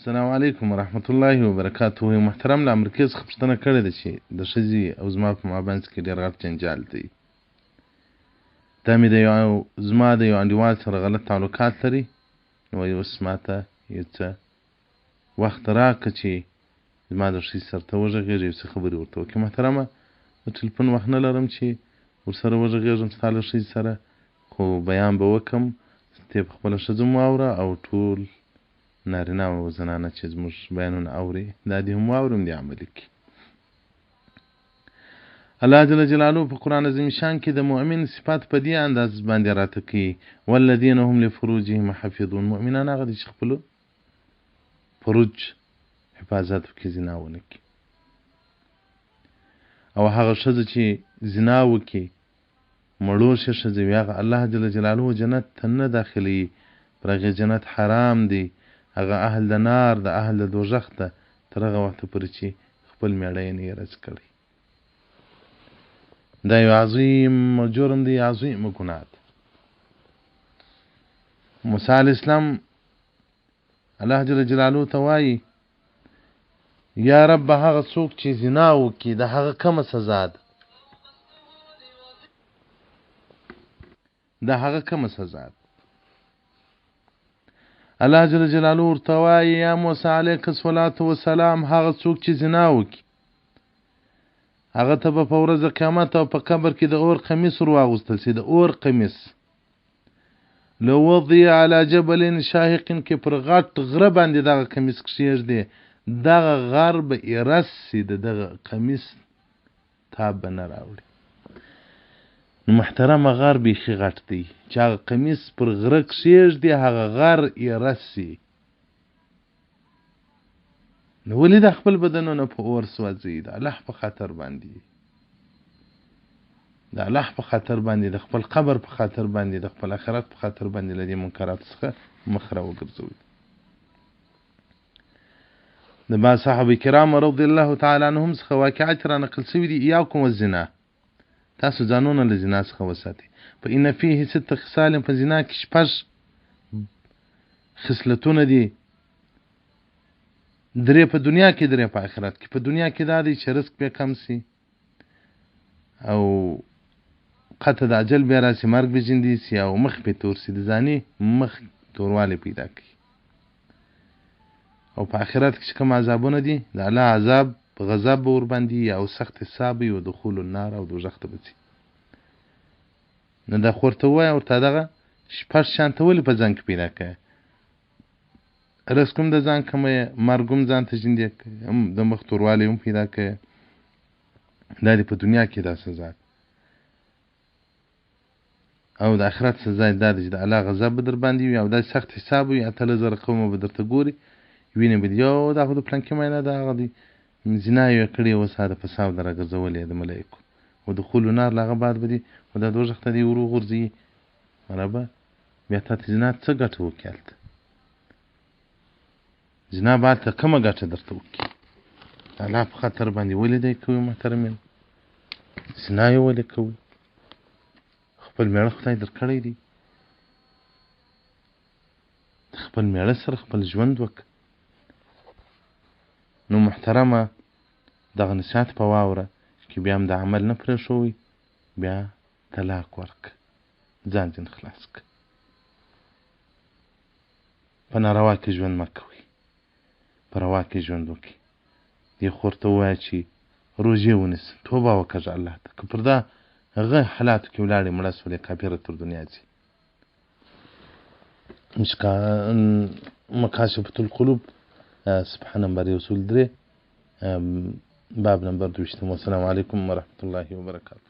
السلام علیکم ورحمت الله وبرکاته. محترم له امریکې څخه پوښتنه کړې ده چې د ښځې او زما په مابینځ کې ډېر غټ جنجال دی. دا مې زما د یو انډیوال سره غلط تعلقات لري. نو اوس ماته یو څه وخت راکړه چې زما د ښځې سره ته وغږېږې، یو څه خبرې ورته وکړې. محترمه، د ټلیفون وخت نه لرم چې ورسره وغږېږم ستا له ښځې سره، خو بیان به وکړم، ته په خپله ښځه هم واوره او ټول نارینه او زنانه چې زموږ بیانونه اوري دا دې هم واوري، هم دې عملي کړي. الله جل جلاله په قرآن عظیم شان کې د مؤمن صفات په دې انداز باندې راته کوي: والذین هم لفروجهم حافظون. مؤمنان هغه دي چې خپلو فروج حفاظت وکړي، زنا ونه کړي. او هغه ښځه چې زنا وکړي، مړوشه ښځه وي، هغه الله جل جلاله جنت ته نه داخلوي، پر هغې جنت حرام دی. هغه اهل د نار د اهل د دوزخ ته تر هغه وخته پورې چې خپل میړه یې نه یې رد کړی. دا یو عظیم جرم دی، عظیم ګناه ده. موسی علیه السلام الله جل جلاله ته وایي: یا رب، هغه څوک چې زنا وکړي د هغه کومه سزا ده؟ د هغه کومه سزا ده؟ الله جل جلاله ورته وایي: یا موسی علیک الصلاة والسلام، هغه څوک چې زنا وکړي هغه ته به په ورځ د قیامت او په قبر کې د اور قمیص ور واغوستل سي. د اور قمیص لو وضع علی جبل شاهق، کې پر غټ غره باندې دغه قمیص کښېږدي، دغه غر به ایرس سي، دغه قمیص تاب به نه راوړي. نو محترمه، غر بیخي غټ دی چې هغه قمیص پر غره کښېږدي، هغه غر ایرس سي. نو ولې د خپل بدنونه په اور سوځي؟ د الله په خاطر باندې، د الله په خاطر باندې، د خپل قبر په خاطر باندې، د خپل آخرت په خاطر باندې له دې منکرات څخه مخ را وګرځوئ. د بعض صحابه کرام رضی الله تعالی عنهم څخه واقعات را نقل شوي دي: ایاکم والزنا، تاسو ځانونه له زنا څخه وساتئ. فإن فيه 6 خصال، په زنا کې 6 خصلتونه دي، 3 په دنیا کې، 3 په آخرت کې. په دنیا کې دا دی چې رزق بیا کم سي، او قطع د اجل بیا راسي، مرګ به ژوندي سي، او مخ پې تور سي، د زاني مخ توروالی پیدا کوي. او په آخرت کې چې کوم عذابونه دي، د الله عذاب غضب به ورباندې او سخت حساب وي، او دخول النار او دوزخ ته به ځي. نو دا خو ورته ووایه، ورته دغه 6 شیان ته ولې په ځان کې پیدا کوې؟ رزق هم د ځان کموې، مرګ هم ځان ته ژوندی کوې، هم د مخ توروالی هم پیدا کوې. دا دې په دنیا کې دا سزا ده. او د آخرت سزا یې دا ده چې د الله غضب به در باندې وي، او دا سخت حساب وي. 8000 قومه به درته ګوري، وینې به دي، یو دا خو د پلانکي مینا ده، هغه دی زنا یې کړې، اوس هغه د فساد را ګرځولې د ملایکو، او دخول نار له هغه بعد به دي، او دا دوزخ ته دې ور وغورځوي. مرحبا، بیا تا ته زنا څه ګټه وکړي؟ هلته زنا به هلته کومه ګټه درته وکړي؟ د الله په خاطر باندې ولې دی کوئ؟ محترمین، زنا یې ولې کوئ؟ خپل میړه خدای در کړی دی، خپل میړه سره خپل ژوند وکړه. نو محترمه، دغه نصیحت په واوره چې بیا هم د عمل نه پرېښوئ، بیا طلاق ورکړه، ځان ځین خلاص کړه. په ناروا کې ژوند مه کوئ، په روا کې ژوند وکړئ. دې خو ورته ووایه چې روژې ونیسه، توبه وکړه الله ته. که پر دا هغه حالاتو کې ولاړې مړه سولې، کافره تر دنیا ځي. مکاشفة القلوب، صفحه نمبر 103، باب نمبر 20. والسلام علیکم ورحمة الله وبرکاته.